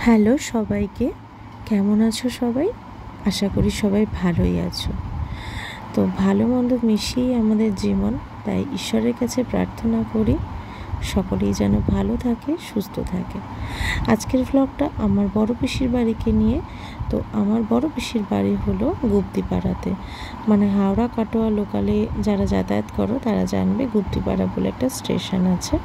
Hello সবাইকে, কেমন আছো সবাই? আশা করি সবাই ভালোই আছো। তো ভালো মন্দ মিশিয়েই আমাদের জীবন, তাই ঈশ্বরের কাছে প্রার্থনা করি সকলেই যেন ভালো থাকে, সুস্থ থাকে। আজকের ভ্লগটা আমার বড় পিসির বাড়িকে নিয়ে। তো আমার বড় পিসির বাড়ি হলো গুপ্তিপাড়াতে, মানে হাওড়া কাটোয়া লোকালে যারা যাতায়াত করো তারা জানবে গুপ্তিপাড়া বলে একটা স্টেশন আছে।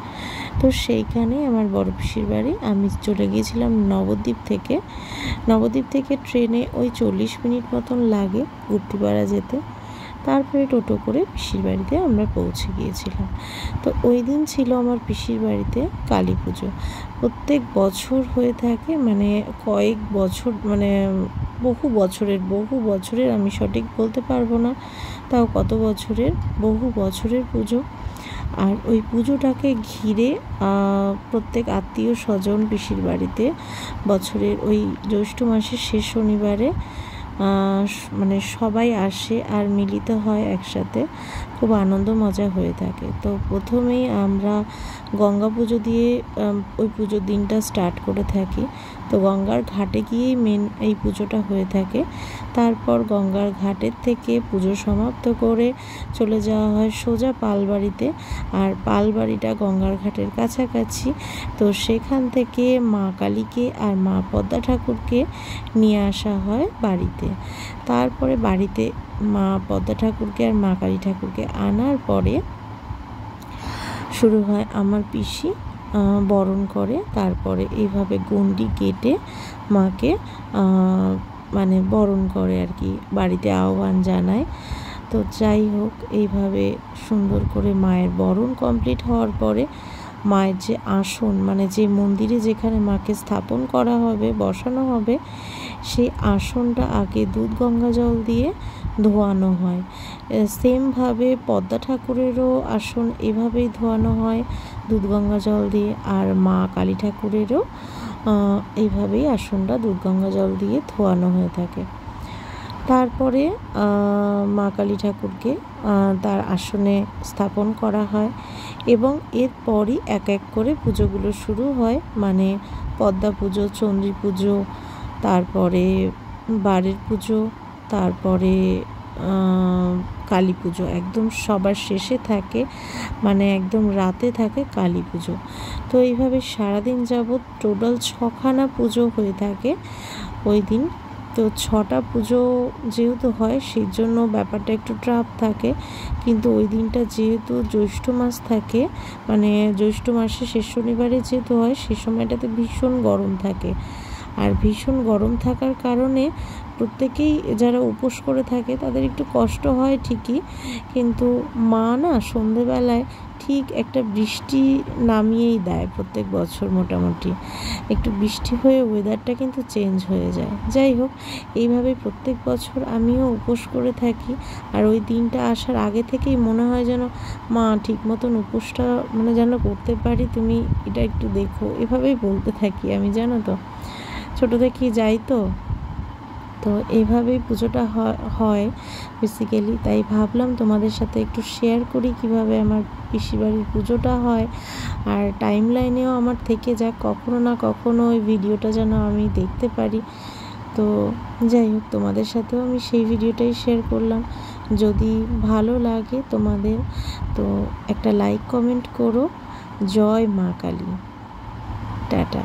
তো সেইখানেই আমার বড় পিসির বাড়ি। আমি চলে গিয়েছিলাম নবদ্বীপ থেকে ট্রেনে ওই 40 মিনিট মতন লাগে গুপ্তিপাড়া যেতে। তারপরে টোটো করে পিসির বাড়িতে আমরা পৌঁছে গিয়েছিলাম। তো ওই দিন ছিল আমার পিসির বাড়িতে কালী পুজো। প্রত্যেক বছর হয়ে থাকে, মানে কয়েক বছর, মানে বহু বছরের আমি সঠিক বলতে পারবো না, তাও কত বছরের, বহু বছরের পুজো। আর ওই পুজোটাকে ঘিরে প্রত্যেক আত্মীয় স্বজন পিসির বাড়িতে বছরের ওই জ্যৈষ্ঠ মাসের শেষ শনিবারে মানে সবাই আসে আর মিলিত হয় একসাথে, খুব আনন্দ মজা হয়ে থাকে। তো প্রথমেই আমরা গঙ্গা পুজো দিয়ে ওই পুজোর দিনটা স্টার্ট করে থাকি। তো গঙ্গার ঘাটে গিয়েই মেন এই পুজোটা হয়ে থাকে। তারপর গঙ্গার ঘাটের থেকে পুজো সমাপ্ত করে চলে যাওয়া হয় সোজা পালবাড়িতে। আর পালবাড়িটা গঙ্গার ঘাটের কাছাকাছি। তো সেখান থেকে মা কালীকে আর মা পদ্মা ঠাকুরকে নিয়ে আসা হয় বাড়িতে। তারপরে বাড়িতে মা পদ্মা ঠাকুরকে আর মা কালী ঠাকুরকে আনার পরে শুরু হয় আমার পিসি বরণ করে। তারপরে এইভাবে গণ্ডি কেটে মাকে মানে বরণ করে আর কি, বাড়িতে আহ্বান জানায়। তো যাই হোক, এইভাবে সুন্দর করে মায়ের বরণ কমপ্লিট হওয়ার পরে মায়ের যে আসন, মানে যে মন্দিরে যেখানে মাকে স্থাপন করা হবে, বসানো হবে, সেই আসনটা আগে দুধ গঙ্গা জল দিয়ে ধোয়ানো হয়। সেমভাবে পদ্মা ঠাকুরেরও আসন এভাবেই ধোয়ানো হয় দুধ গঙ্গা জল দিয়ে। আর মা কালী ঠাকুরেরও এইভাবেই আসনটা দুধ গঙ্গা জল দিয়ে ধোয়ানো হয়ে থাকে। তারপরে মা কালী ঠাকুরকে তার আসনে স্থাপন করা হয় এবং এরপরই এক এক করে পুজোগুলো শুরু হয়, মানে পদ্মা পুজো, চণ্ডী পুজো, তারপরে বারের পুজো, তারপরে কালী পুজো একদম সবার শেষে থাকে, মানে একদম রাতে থাকে কালী পুজো। তো এইভাবে সারাদিন যাবৎ টোটাল 6খানা পুজো হয়ে থাকে ওই দিন। তো 6টা পুজো যেহেতু হয় সেই জন্য ব্যাপারটা একটু ট্রাপ থাকে, কিন্তু ওই দিনটা যেহেতু জ্যৈষ্ঠ মাস থাকে, মানে জ্যৈষ্ঠ মাসে শেষ শনিবারে যেহেতু হয়, সেই সময়টাতে ভীষণ গরম থাকে। আর ভীষণ গরম থাকার কারণে প্রত্যেকেই যারা উপোস করে থাকে তাদের একটু কষ্ট হয় ঠিকই, কিন্তু মা না সন্ধেবেলায় ঠিক একটা বৃষ্টি নামিয়েই দেয় প্রত্যেক বছর। মোটামুটি একটু বৃষ্টি হয়ে ওয়েদারটা কিন্তু চেঞ্জ হয়ে যায়। যাই হোক, এইভাবে প্রত্যেক বছর আমিও উপোস করে থাকি। আর ওই দিনটা আসার আগে থেকেই মনে হয় যেন মা ঠিক মতন উপোসটা মানে যেন করতে পারি, তুমি এটা একটু দেখো, এভাবেই বলতে থাকি আমি, জানো তো, ছোটো থেকেই যাই। তো এইভাবেই পুজোটা হয় বেসিক্যালি। তাই ভাবলাম তোমাদের সাথে একটু শেয়ার করি কিভাবে আমার পিসি বাড়ির পুজোটা হয়। আর টাইম লাইনেও আমার থেকে যাক, কখনো না কখনো ওই ভিডিওটা যেন আমি দেখতে পারি। তো যাই হোক, তোমাদের সাথেও আমি সেই ভিডিওটাই শেয়ার করলাম। যদি ভালো লাগে তোমাদের তো একটা লাইক কমেন্ট করো। জয় মা কালী। টাটা।